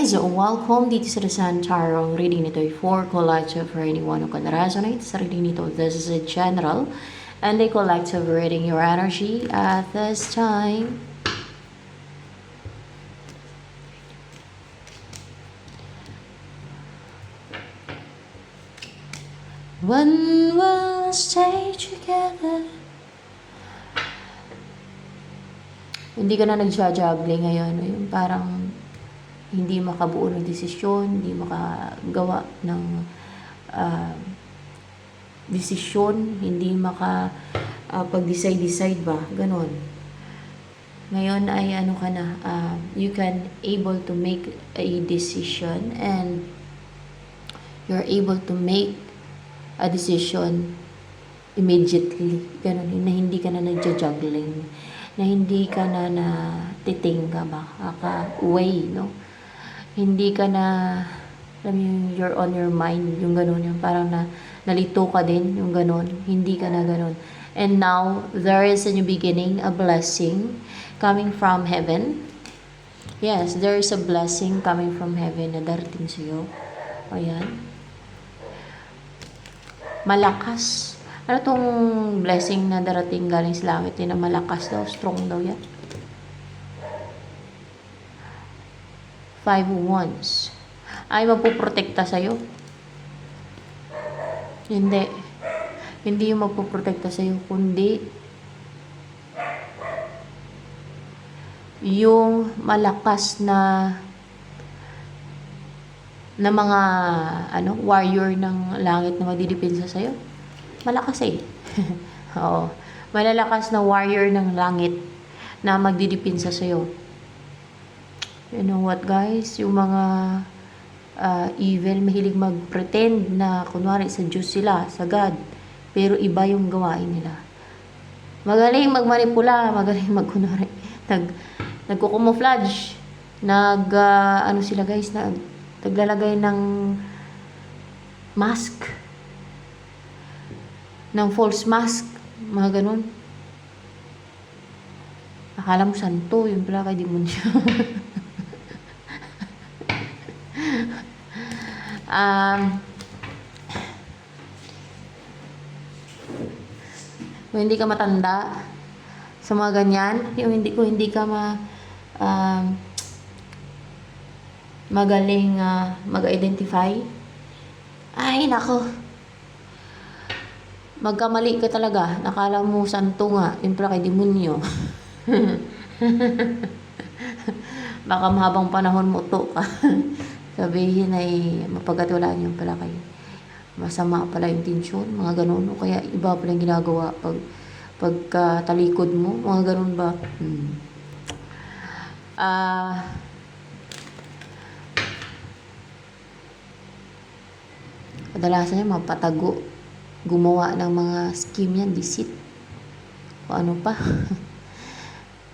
guys! Welcome dito sa Sun Tarot. Reading nito ay for collective for anyone who can resonate. Sa reading nito, this is a general and a collective reading your energy at this time. When we'll stay together. Hindi ka na nagja-juggling ngayon. Yung parang hindi makabuo ng desisyon, hindi makagawa ng desisyon, hindi pag-decide ba, ganon. Ngayon ay ano ka na, you can able to make a decision and you're able to make a decision immediately, ganon, na hindi ka na nagja-juggling, na hindi ka na natitingga ba, way, no? Hindi ka na, alam mo, you're on your mind, yung ganun, yung parang nalito ka din, yung ganun, hindi ka na ganun. And now, there is a new beginning, a blessing coming from heaven. Yes, there is a blessing coming from heaven na darating sa'yo. Ayan. Malakas. Ano tong blessing na darating galing sa langit? Na malakas daw, strong daw yan. 5 wands. Ay magpuprotekta sa'yo. Hindi. Hindi yung magpuprotekta sa'yo, kundi yung malakas na mga warrior ng langit na magdidepensa sa'yo. Malakas eh. Oo. Malalakas na warrior ng langit na magdidepensa sa'yo. You know what guys, yung mga evil, mahilig mag-pretend na kunwari sa Diyos sila, sa God, pero iba yung gawain nila. Magaling magmanipula, magaling magkunwari, nagkukumuflage, sila guys, naglalagay ng mask, ng false mask, mga ganun. Akala mo santo, yun pala kay demonyo. Kung hindi ka matanda sa mga ganyan, yung hindi ka magaling mag-identify, ay nako, magkamali ka talaga. Nakala mo santo nga, yun pala kay demonyo. Baka mahabang panahon mo to ka. Sabihin ay mapagkatiwalaan yung pala kayo. Masama pala yung intensyon, mga ganun. O kaya iba pala yung ginagawa pagkatalikod mo, mga ganun ba? Kadalasan yung mga patago, gumawa ng mga scheme yan, deceit, o ano pa.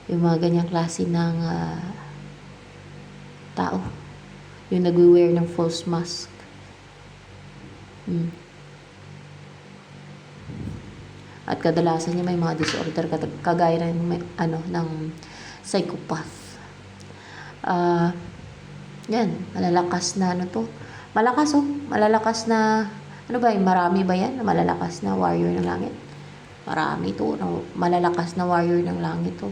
Yung mga ganyang klase ng tao. Yung nagwe-wear ng false mask. At kadalasan niya may mga disorder kagaya ng psychopath. Yan, malalakas na malakas malalakas na marami ba yan? Malalakas na warrior ng langit. Marami to, malalakas na warrior ng langit to.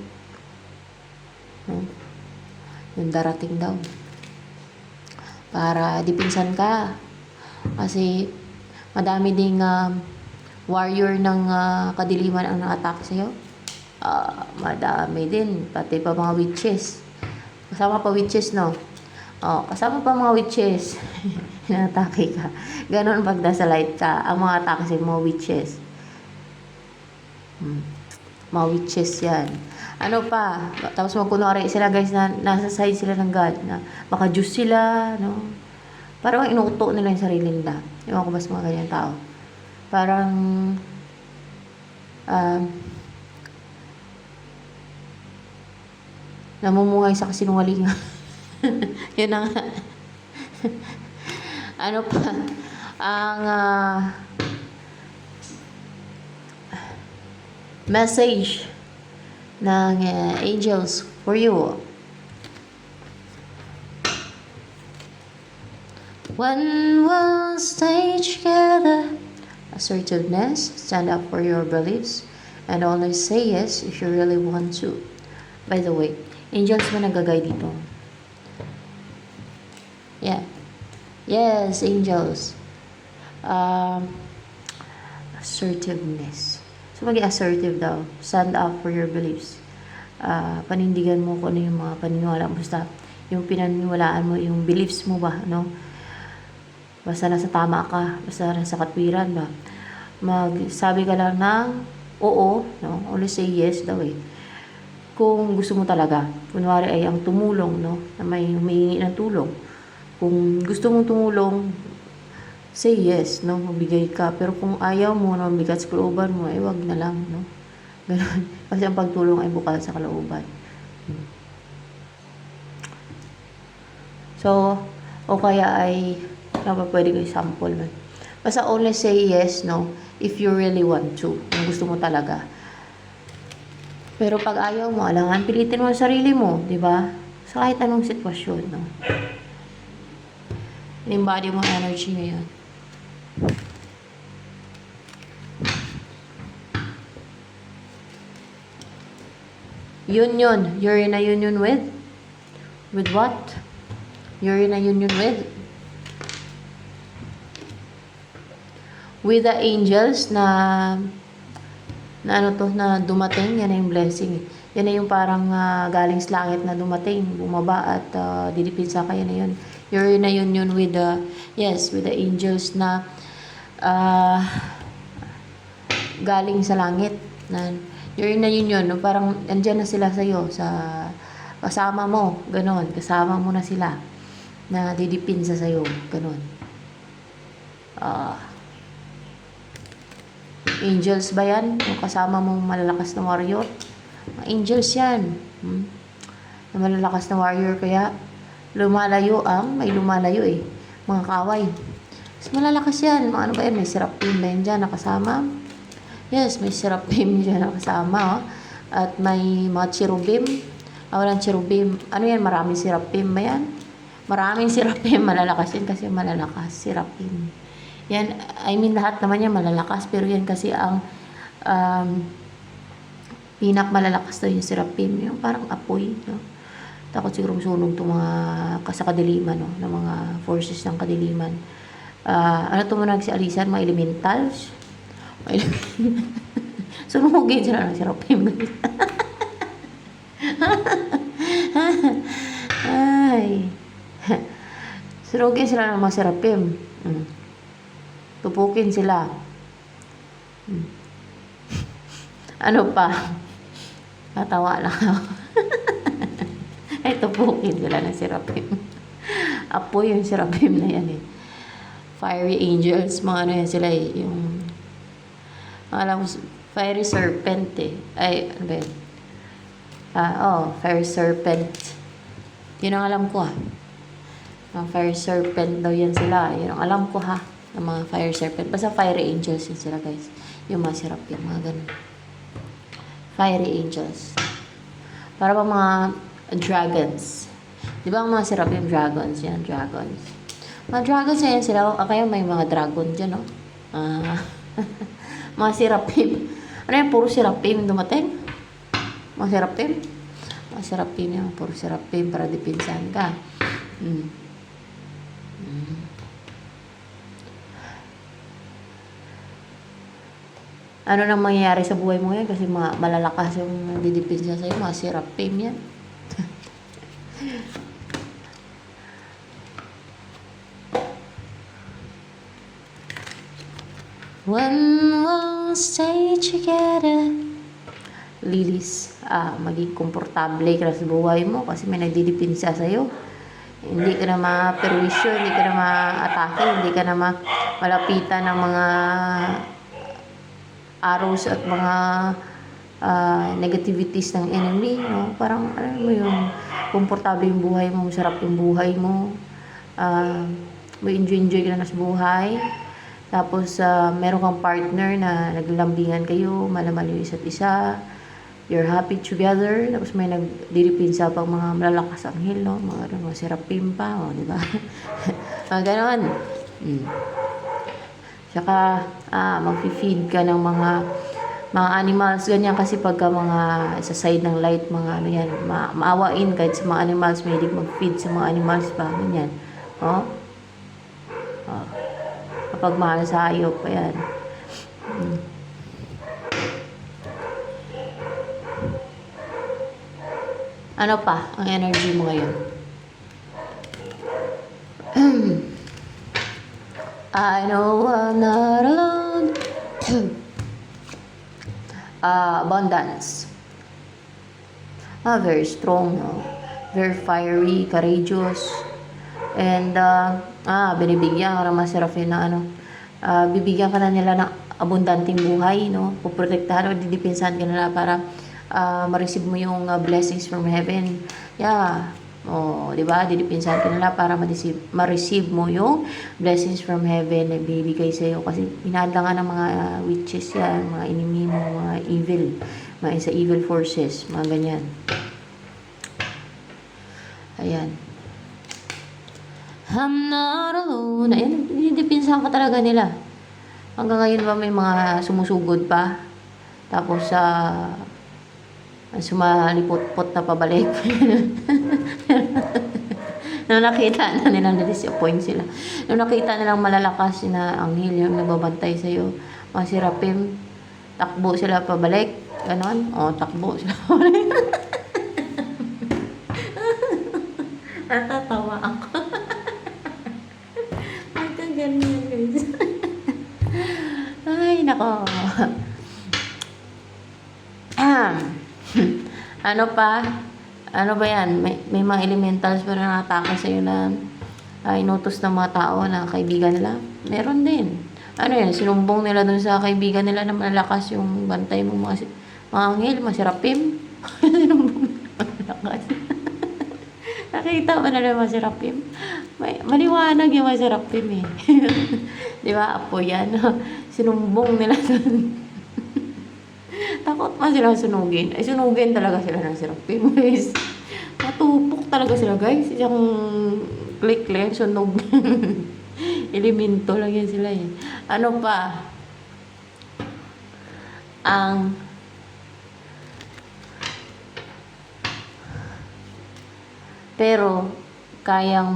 Yung darating daw. Para dipinsan ka. Kasi madami ding warrior ng kadiliman ang na-attack sa'yo. Madami din. Pati pa mga witches. Kasama pa witches, no? Kasama pa mga witches. Na-atake ka. Ganon pag nasa light ka. Ang mga atake sa mga witches. Mga witches yan. Ano pa? Tapos magkunwari sila guys na nasa side sila ng God. Na baka Diyos sila, no? Parang inuuto nila yung sarili nila. Ewan ko ba sa mga ganyan tao. Parang namumuhay sa kasinungalingan. Yun ang ano pa, ang message ng angels for you. When we'll stay together. Assertiveness, stand up for your beliefs, and always say yes if you really want to. By the way, angels ba nagagay dito? Yeah. Yes, angels. Um, Assertiveness. So, maging assertive daw. Stand up for your beliefs. Panindigan mo kung ano yung mga paniniwala mo. Basta, yung pinaniniwalaan mo, yung beliefs mo ba, no? Basta nasa tama ka, basta nasa katwiran ba. Magsabi ka lang ng oo, no? Only say yes daw eh. Kung gusto mo talaga. Kunwari ay ang tumulong, no? Na may humihingi ng tulong. Kung gusto mong tumulong, say yes, no? Magbigay ka. Pero kung ayaw mo na mabigat sa kalooban mo, ay wag na lang, no? Ganun. Kasi ang pagtulong ay bukal sa kalooban. So, o kaya ay pwede ko i-sample man. Basta only say yes, no? If you really want to. Kung gusto mo talaga. Pero pag ayaw mo, alangan, pilitin mo ang sarili mo, di ba? Sa kahit anong sitwasyon, no? In-embody mo energy ngayon. Union. You're in a union with? With what? You're in a union with? With the angels na ano to, na dumating. Yan na yung blessing. Yan na yung parang galing sa langit na dumating, bumaba at didipinsa ka. Yan na yun. You're in a union with the, yes, with the angels na galing sa langit. Na, you're in a union, no? Parang andyan na sila sa'yo, sa kasama mo, ganon. Kasama mo na sila na didipinsa sa'yo, ganon. Angels ba yan? Yung kasama mong malalakas na warrior? Mga angels yan. Na malalakas na warrior, kaya lumalayo may lumalayo eh. Mga kaway. Mas malalakas yan. Mga ano ba yan? May seraphim ba yan dyan nakasama? Yes, may seraphim dyan nakasama. Oh. At may mga cherubim. Walang cherubim. Ano yan? Maraming seraphim ba yan? Maraming seraphim. Malalakas yan kasi malalakas. Seraphim. Yan, I mean, lahat naman yan malalakas. Pero yan kasi ang pinakmalalakas daw yung seraphim. Yung parang apoy, no? Takot siguro sunog itong mga sa kadiliman, no? Ng mga forces ng kadiliman. Ano ito mo nagsialisan? Mga elementals? Sunugin sila ng seraphim. Ay. Sunugin sila ng mga seraphim. Tupukin sila. Ano pa? Natawa lang ako. Ay, tupukin sila ng seraphim. Apoy yung seraphim na yan eh. Fiery angels, mga ano yan sila eh. Yung, alam mo, fiery serpent eh. Ay, ano ba yun? Fiery serpent. Yun ang alam ko Mga fiery serpent daw yan sila. Yun ang alam ko ng mga fire serpent. Basta fiery angels yun sila guys. Yung mga seraphim, mga ganun. Fiery angels. Para pa mga dragons. Di ba ang mga seraphim dragons? Yan, dragons. Mga dragons yan sila. Kaya may mga dragon dyan, no? Mga seraphim. Ano yan? Puro seraphim dumating? Mga seraphim? Mga seraphim yan. Puro seraphim para dipinsan ka. Ano nang mangyayari sa buhay mo ngayon? Kasi malalakas yung didipinsa sa'yo. Mga seraphim yan. When we'll stay together. Lilies, maging komportable ka sa buhay mo kasi may nagdidipinsa sa'yo. Hindi ka na ma-perwisyo, hindi ka na ma-atake, hindi ka na malapitan ng mga arrows at mga negativities ng enemy, no? Parang, ano mo yung komportable yung buhay mo, masarap yung buhay mo, may enjoy ka na sa buhay. Tapos, meron kang partner na naglalambingan kayo, malamal yung isa't isa, you're happy together. Tapos may nagdidipinsa pang mga malalakas anghel, no? Mga seraphim pa, di ba? Ganon. Mm. Saka, mag-feed ka ng mga animals, ganyan kasi pagka mga sa side ng light, mga ano yan, maawain kahit sa mga animals, may mag-feed sa mga animals pa, ganyan. Oh? Oh. Kapag mahal sa hayop, ayan. Hmm. Ano pa ang energy mo ngayon? I know I'm not alone. Abundance. Very strong, no? Very fiery, courageous. And, binibigyan ka ng mga serafin na bibigyan ka na nila ng abundanting buhay, no? Puprotektahan o didipinsahan ka nila para ma-receive mo yung blessings from heaven. Yeah. Di ba? Didipinsahan ka nila para ma-receive mo yung blessings from heaven na bibigay sa iyo kasi hinahanda nga ng mga witches yan, mga enemy mo, mga evil, mga sa evil forces, mga ganyan. Ayan. I'm not alone. Ayan, didipinsahan ka talaga nila. Hanggang ngayon ba may mga sumusugod pa? Tapos sumalipot-pot na pabalik. Nung nakita na nilang na-disappoint sila. Nung nakita nilang malalakas na anghel yung nagbabantay sa'yo, mga sirapim, takbo sila pabalik. Ganon? Takbo sila pabalik. Natatawa ako. Magkaganyan guys. Ay, nako. Ano pa? Ano ba yan? May mga elementals pa na nakatake sa'yo na inutos ng mga tao na kaibigan nila? Meron din. Ano yan? Sinumbong nila dun sa kaibigan nila na malakas yung bantay mo mga anghel, mga serapim. Sinumbong nila malakas. Nakita ba na mga serapim? Maliwanag yung mga serapim eh. Di ba? Apo yan. Sinumbong nila dun. Takot pa sila sunugin. Ay, sunugin talaga sila ng serapim, guys. Matupok talaga sila, guys. Isang click lang, sunog. Elemento lang yan sila, eh. Ano pa? Pero, kayang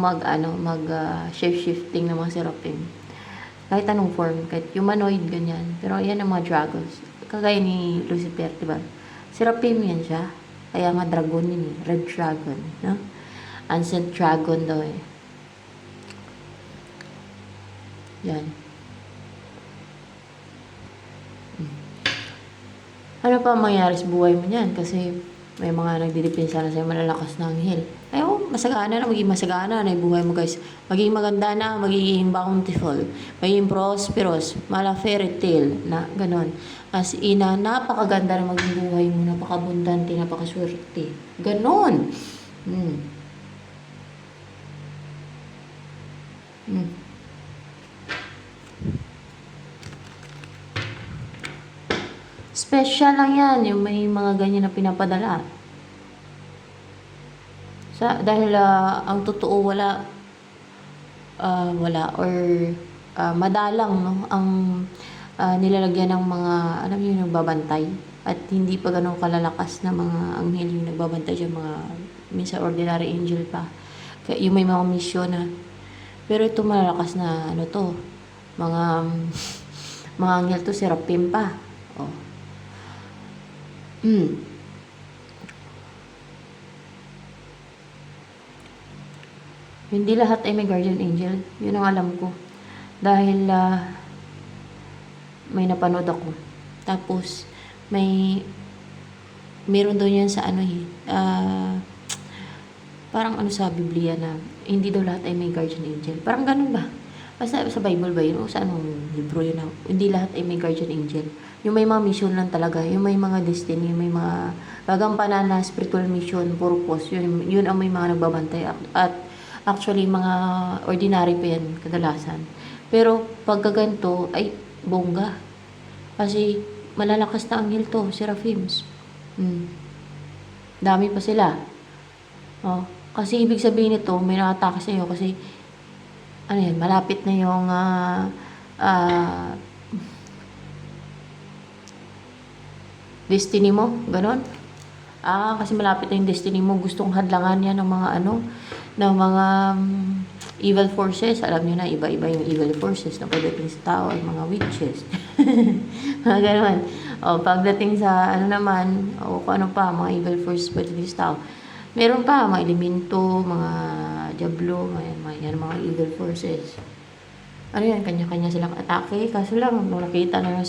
shape-shifting ng mga serapim. Kahit anong form, kahit humanoid, ganyan. Pero, yan ang mga dragons. Kagaya ni Lucifer, diba? Serapim yan siya. Kaya nga dragon yun eh. Red dragon, no? Ancient dragon daw eh. Yan. Ano pa mangyayari sa buhay mo niyan? Kasi may mga nagdidipinsa na sa'yo malalakas na anghel. Ay, masagana na, magiging masagana na yung buhay mo, guys. Magiging maganda na, magiging bountiful, magiging prosperous, mala fairy tale, na ganon. As in, napakaganda na maging buhay mo, napakabundante, napakaswerte. Ganon. Special lang yan, yung may mga ganyan na pinapadala. Dahil ang totoo wala or madalang, no, ang nilalagyan ng mga, alam niyo, nagbabantay. At hindi pa ganun kalalakas na mga anghel yung nagbabantay dyan, mga minsan ordinary angel pa. Kaya yung may mga misyon na. Pero ito malalakas na, ano to, mga anghel to, serapim pa. Hindi lahat ay may guardian angel. Yun ang alam ko. Dahil may napanood ako. Tapos meron daw yan sa parang sa Biblia na hindi daw lahat ay may guardian angel. Parang ganun ba? Basta sa Bible ba yun? O sa anong libro yun? Hindi lahat ay may guardian angel. Yung may mga mission lang talaga. Yung may mga destiny, yung may mga gagampanan na spiritual mission, purpose. Yun ang may mga nagbabantay. At actually, mga ordinary pa yan kadalasan. Pero pagkaganto ay bongga. Kasi malalakas na anghel to, seraphims. Dami pa sila. Kasi ibig sabihin nito, may nakatake sa iyo kasi ano yan, malapit na yung ah, destiny mo, ganon. Kasi malapit na yung destiny mo, gustong hadlangan yan ng mga ng mga evil forces. Alam niyo na, iba-iba yung evil forces na pagdating sa tao, ay mga witches. Mga ganon. O, pagdating sa naman, o kung ano pa, mga evil forces pagdating sa tao. Meron pa, mga elemento, mga diablo, mga evil forces. Ano yan, kanya-kanya silang atake. Kaso lang, nung nakita na yung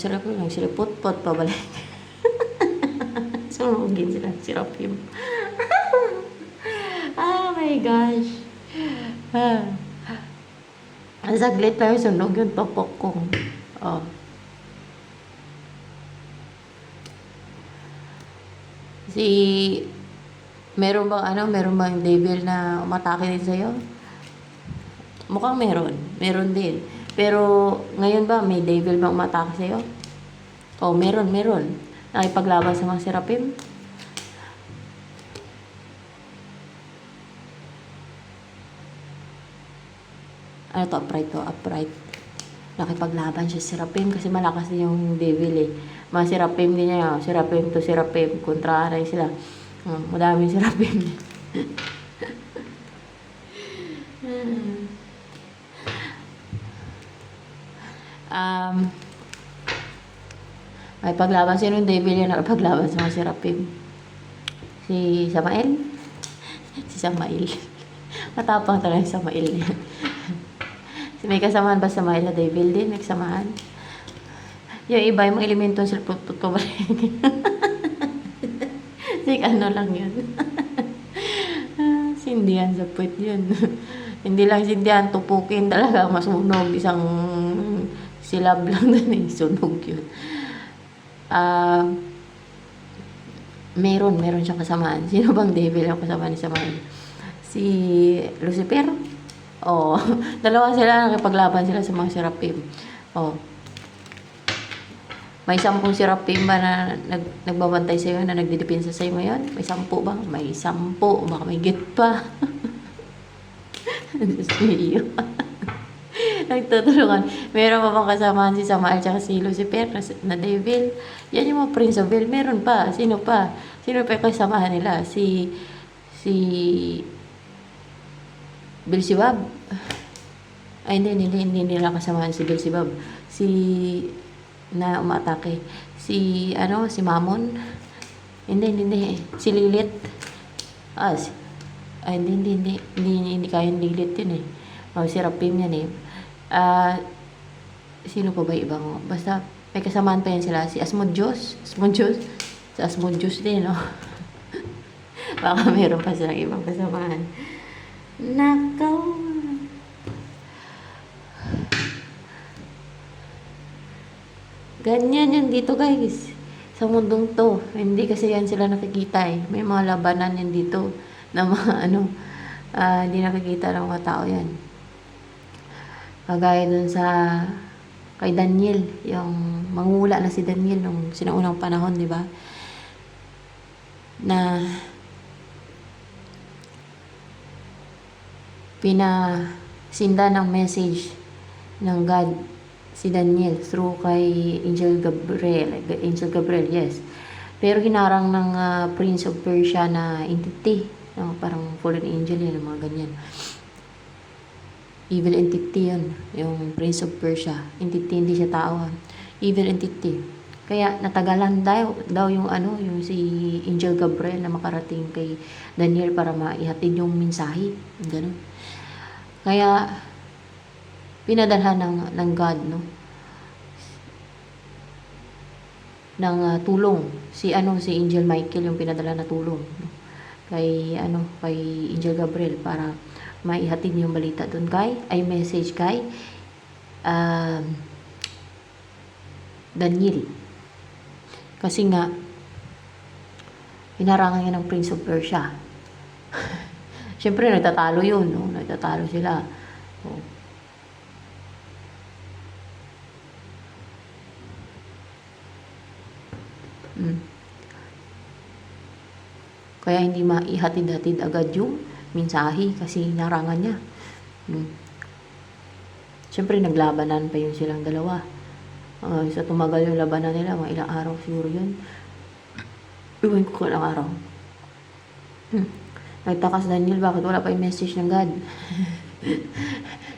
siripot-pot, pabalik. Sumugin sila, sirapim. Oh my gosh. Ang saglit lang yung sunog yung topok ko. Oh. Meron bang devil na umatake din sa'yo? Mukhang meron din. Pero ngayon ba may devil bang umatake sa'yo? Oh, meron. Nakipaglaban sa mga serapim? Ano to, upright. Nakipaglaban siya sa serapim kasi malakas din yung devil eh. Mga serapim din niya, serapim to serapim, kontraray sila. Madaming serapim. May paglaban sino yung devil yung nakipaglaban sa mga serapim? Si Samael? Si Samael. Matapang talaga si Samael niya. May kasamahan ba sa Samael na devil din? May kasamahan? Yung iba, yung mga elemento sila tutubalik. Like ano lang yun. Sindihan sa puwet yun. Hindi lang sindihan, tupukin talaga, masunog. Isang silab lang na sunog yun. Meron siyang kasamaan. Sino bang devil ang kasama ni Samael? Si Lucifer? Oh, dalawa sila, nakipaglaban sila sa mga serapim. Oh. May 10 serapim ba na nagbabantay sa iyo, na nagdidepensa sa iyo ngayon? May 10 ba? May 10, baka may git pa. Diyos mio. Nagtutulungan. Meron pa bang kasamahan si Samael at si Lucifer na devil? Yan yung mga Prince of Hell. Meron pa. Sino pa? Sino pa yung kasamahan nila? Si Beelzebub. Ay, hindi nila kasamahan si Beelzebub. Na umatake. Si Mammon. Hindi. Si Lilith. Hindi kayang Lilith yun eh. Si Serapim yan eh. Sino pa ba ibang? Basta, may kasamaan pa yan sila. Si Asmodeus. Si Asmodeus din, no? Baka meron pa silang ibang kasamaan. Nakaw. Ganyan yan dito guys. Sa mundong to. Hindi kasi yan sila nakikita eh. May mga labanan yan dito. Na mga hindi nakikita ng mga tao yan. Kagaya dun kay Daniel. Yung mangula na si Daniel nung sinaunang panahon, di ba? Na pinasinda ng message ng God si Daniel through kay Angel Gabriel, yes. Pero hinarang ng Prince of Persia na entity, parang fallen angel yan, mga ganyan. Evil entity yun, yung Prince of Persia. Entity, hindi siya tao. Evil entity. Kaya natagalan daw yung si Angel Gabriel na makarating kay Daniel para maihatid yung mensahe. Ganun. Kaya pinadalhan ng God, no? Ng tulong. Si Angel Michael yung pinadala na tulong, no? Kay Angel Gabriel para maihatid yung balita doon message kay Daniel. Kasi nga hinarangan niya ng Prince of Persia. Siyempre nagtatalo yun, no? Nagtatalo sila. Oh. Kaya hindi maihatid-hatid agad yung mensahe kasi narangan niya. Siyempre, naglabanan pa yun silang dalawa. Sa tumagal yung labanan nila, mga ilang araw siguro yun. Iwan ko ilang araw. Nagtakas Daniel, bakit wala pa yung message ng God?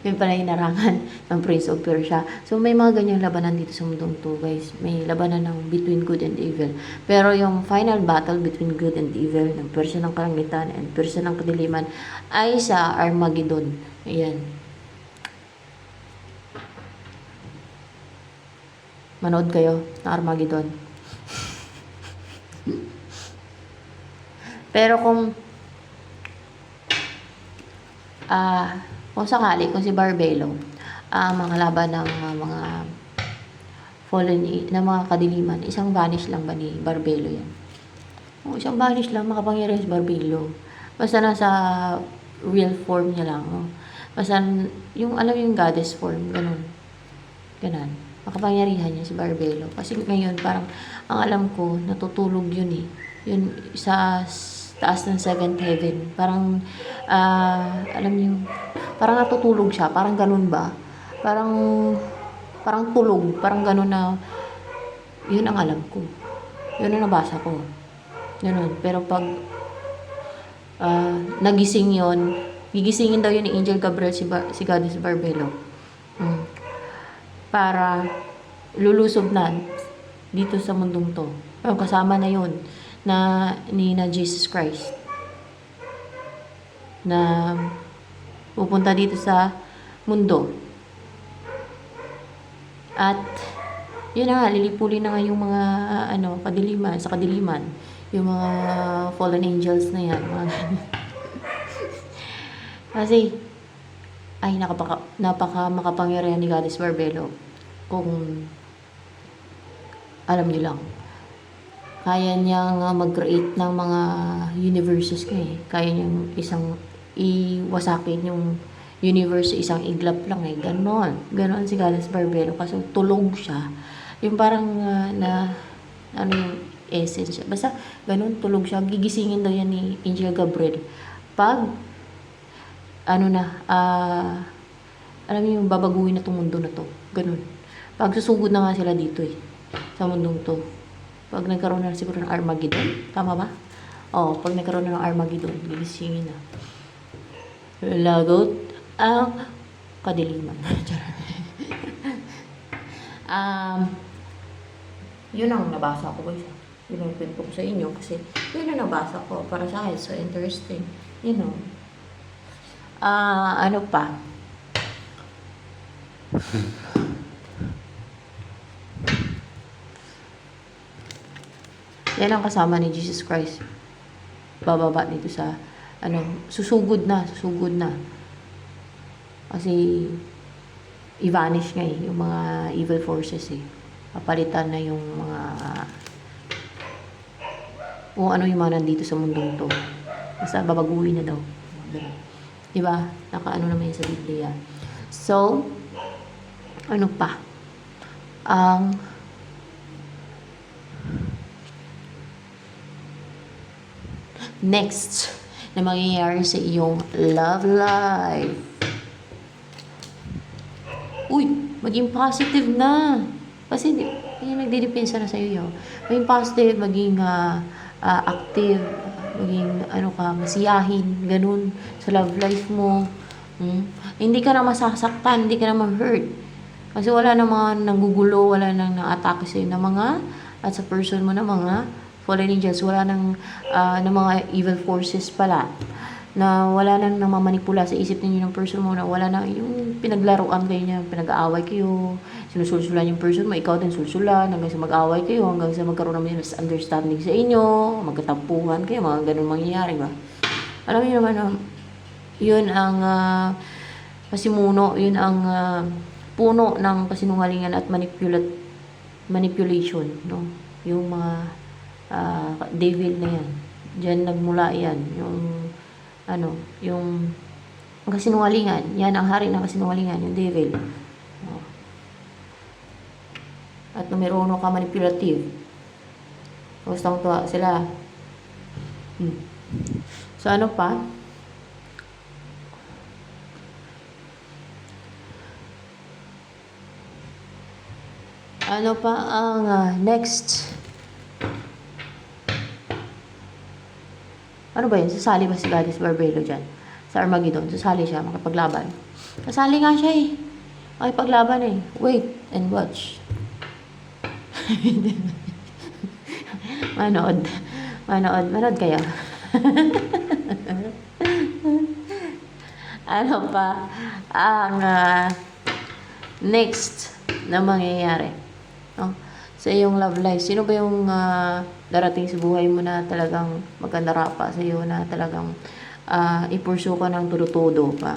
Yun pala yung narangan ng Prince of Persia. So, may mga ganyang labanan dito sa mundong to, guys. May labanan ng between good and evil. Pero yung final battle between good and evil, ng Persia ng kalangitan and Persia ng kadiliman, ay sa Armageddon. Ayan. Manood kayo ng Armageddon. Pero kung sakali, kung si Barbelo, mga laban ng mga fallen, ng mga kadiliman, isang vanish lang ba ni Barbelo yan? Isang vanish lang, makapangyarihan si Barbelo. Basta nasa real form niya lang. Basta, yung, alam yung goddess form, ganun. Ganon. Makapangyarihan niya si Barbelo. Kasi ngayon, parang, ang alam ko, natutulog yun eh. Yun, sa taas ng seventh heaven. Parang, alam niyo, parang natutulog siya. Parang ganun ba? Parang tulog. Parang ganun na, yun ang alam ko. Yun ang nabasa ko. Ganun. Pero pag, nagising yun, gigisingin daw yun ni Angel Gabriel si Goddess Barbelo. Para lulusob na dito sa mundong to. Pero kasama na yun na Jesus Christ na pupunta dito sa mundo. At yun na nga, lilipulin na nga yung mga kadiliman, sa kadiliman, yung mga fallen angels na yan, mga kasi ay napaka makapangyarihan ni Goddess Barbelo. Kung alam niyo lang, kaya niya nga mag-create ng mga universes ko eh. Kaya niyang isang iwasakin yung universe isang iglap lang eh. Ganon si Goddess Barbelo kasi tulog siya. Yung parang yung essence siya. Basta ganon, tulog siya. Gigisingin daw yan ni Angel Gabriel. Pag alam niyo yung babaguhin na itong mundo na to. Ganun. Pag susugod na nga sila dito eh. Sa mundong to. Pag nagkaroon na siguro ng Armageddon. Tama ba? Pag nagkaroon na ng Armageddon, gigisingin na. Lagot ang kadiliman. Yun ang nabasa ko guys. Yun ang pinto ko sa inyo. Kasi yun ang nabasa ko. Para sa akin, so interesting. You know. Ano pa? Yan ang kasama ni Jesus Christ. Bababa dito sa, susugod na. Kasi, i-vanish nga eh, yung mga evil forces eh. Papalitan na yung mga, kung ano yung mga nandito sa mundong to. Basta babaguhin na daw. Diba? Nakaano naman yun sa Biblia. So, ano pa? Next na mangyayari sa iyong love life. Uy, maging positive na. Kasi yung nagdidepensa na sa iyo. Maging positive, maging active, maging masiyahin, ganun, sa love life mo. Hindi ka na masasaktan, hindi ka na ma-hurt. Kasi wala namang nanggugulo, wala nang na-atake sa'yo na mga, at sa person mo na mga fallen angels, wala nang mga evil forces pala. Na wala nang namamanipula sa isip ninyo ng person mo, na wala nang yung pinaglaruan kayo niya, pinag-aaway kayo, sinusulsulan yung person mo, ikaw din sulsulan, hanggang sa mag-aaway kayo, hanggang sa magkaroon ng misunderstanding sa inyo, magkatampuhan kayo, mga ganun mangyayari ba? Alam niyo naman, yun ang pasimuno, yun ang puno ng kasinungalingan at manipulation, no? Yung mga devil na yan. Diyan nagmula yan, yung yung kasinungalingan, yan ang hari ng kasinungalingan, yung devil. At numero 1 ka manipulative. Gustong tuwa sila. So ano pa? Ano pa ang next? Ano ba yun? Sasali ba si Goddess Barbelo dyan? Sa Armageddon. Sasali siya, makipaglaban. Sasali nga siya eh. Makipaglaban eh. Wait and watch. Manood. Manood kayo. Ano pa ang next na mangyayari? No? Sa iyong love life, sino ba yung darating sa buhay mo na talagang magandara pa sa iyo, na talagang ipursu ka ng todo-todo pa?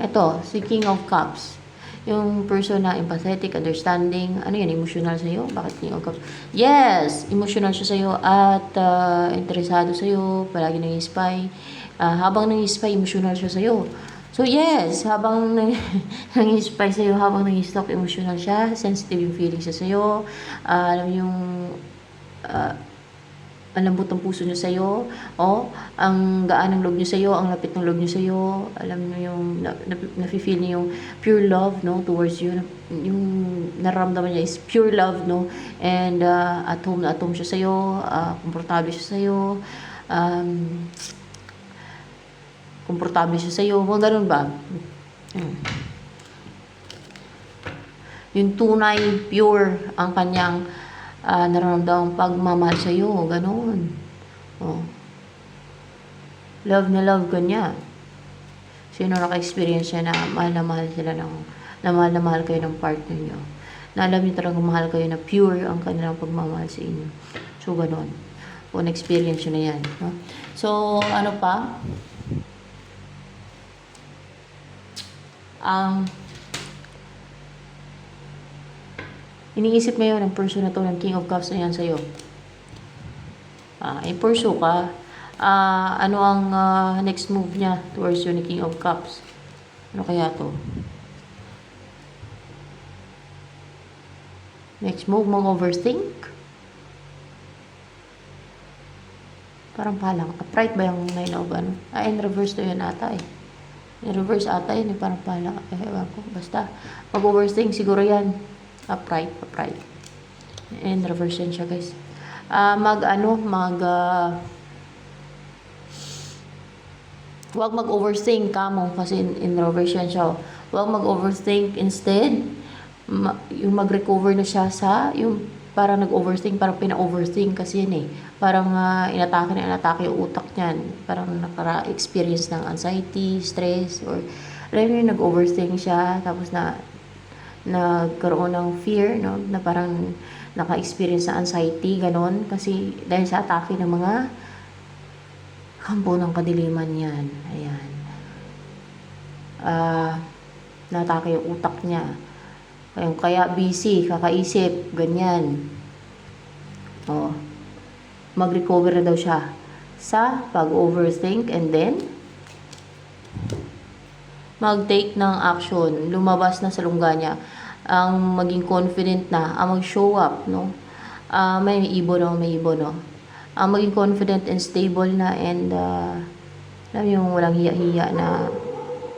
Ito, si King of Cups. Yung person na empathetic, understanding, ano yan, emotional sa iyo? Bakit King of Cups? Yes, emotional siya sa iyo at interesado sa iyo, palagi nang-spy. Habang nang-spy, emotional siya sa iyo. So yes, habang nang-spy sa iyo, habang nang-stalk, emotional siya, sensitive yung feelings siya sa iyo. Alam yung ang lambot ng puso niya sa iyo, ang gaan ng loob niya sa iyo, ang lapit ng loob niya sa iyo. Alam niyo yung nafi-feel niya yung pure love, no, towards you. Yung nararamdaman niya is pure love, no, and at home siya sa iyo, komportable siya sa iyo. Komportable siya sa iyo, mga ganun ba? Yung tunay, pure ang kanyang nararamdamang pagmamahal sa iyo, ganun. Love na love ka niya. Sino naka-experience niya na mahal sila na mahal kayo ng partner niyo, na alam niyo talagang mahal kayo, na pure ang kanilang pagmamahal sa inyo. So, ganun. Kung experience niyo na yan. No? So, ano pa? Iniisip ngayon ng person na to, ng King of Cups na yan sa'yo. I-pursue ka. Ano ang next move niya towards you ni King of Cups? Ano kaya to? Next move, mag-overthink? Parang palang. Upright ba yung 9 of ano? In reverse to yun ata eh. In reverse ata yun eh, parang palang. Ewan ko. Basta, mag-overthink siguro yan. Upright. In reverse yan siya, guys. Huwag mag-overthink ka mo kasi in reverse yan siya. Huwag mag-overthink, instead yung mag-recover na siya sa yung parang nag-overthink, parang pina-overthink kasi yan eh. Parang inatake yung utak niyan. Parang naka-experience ng anxiety, stress, or alam mo yung nag-overthink siya, tapos nagkaroon ng fear, no? Na parang naka-experience ng anxiety, ganon. Kasi dahil sa atake ng mga kampo ng kadiliman yan. Ayan. Natake yung utak niya. Kaya busy, kakaisip, ganyan. Mag-recover na daw siya sa pag-overthink, and then mag-take ng action, lumabas na sa lungga niya, ang maging confident na, ang mag-show up, no? May ibon, no? Ang maging confident and stable na, and alam yung walang hiya-hiya na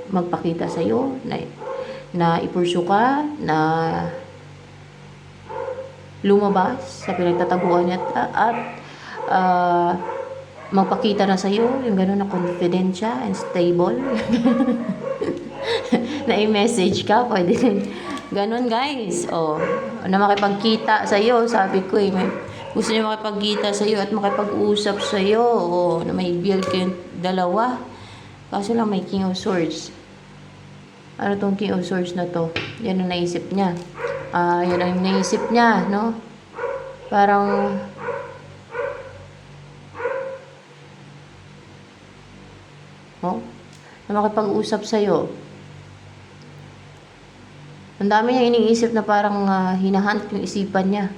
magpakita sa iyo, na ipursu ka, na lumabas sa pinagtataguan niya, at magpakita na sa iyo, yung gano'n na confident siya and stable. Na i-message ka, pwede din. Ganon, guys. Na makipagkita sa iyo, sabi ko eh, gusto niya makipagkita sa iyo at makipag-usap sa iyo, na may build kayong dalawa. Kaso lang may King of Swords. Ano tong King of Swords na to? Yan ang naisip niya. Yan ang naisip niya, no? Parang na makipag-usap sa iyo. Ang dami niyang iniisip na parang hinahunt yung isipan niya.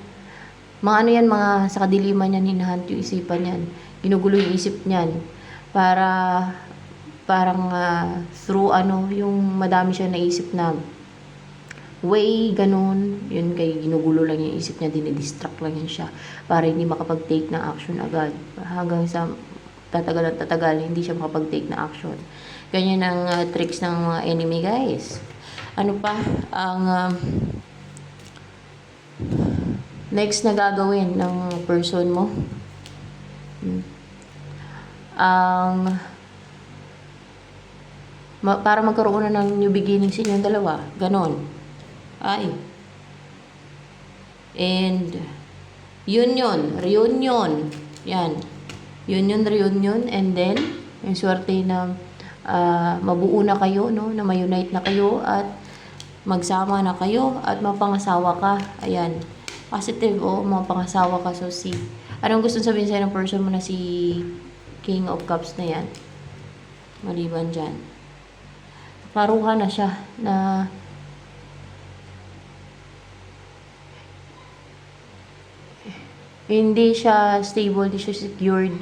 Mga ano yan, mga sa kadiliman niyan, hinahunt yung isipan niyan. Ginugulo yung isip niyan. Parang through yung madami siya naisip na way, ganun. Yun, kay ginugulo lang yung isip niya, dinidistract lang yan siya para hindi makapag-take ng action agad. Hanggang sa tatagal, hindi siya makapag-take na action. Ganyan ang tricks ng mga enemy, guys. Ano pa? Next na gagawin ng person mo. Para magkaroon na ng new beginning sa inyong dalawa. Ganon. Ay. And, reunion. Yan. Reunion. And then, yung swerte na mabuo na kayo, no? Na ma-unite na kayo at magsama na kayo at mapangasawa ka. Ayan. Positive, mapangasawa ka. So, anong gusto sabihin sa'yo ng person mo na si King of Cups na yan? Maliban dyan. Paruha na siya na hindi siya stable, hindi siya secured,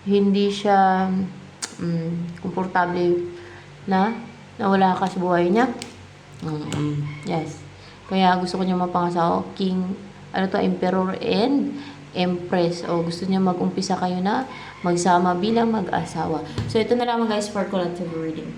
hindi siya komportable na wala ka sa buhay niya. Yes. Kaya gusto ko niya mapangasawa, King, Emperor and Empress. O gusto niya mag-umpisa kayo na magsama bilang mag-asawa. So, ito na lang guys for collective reading.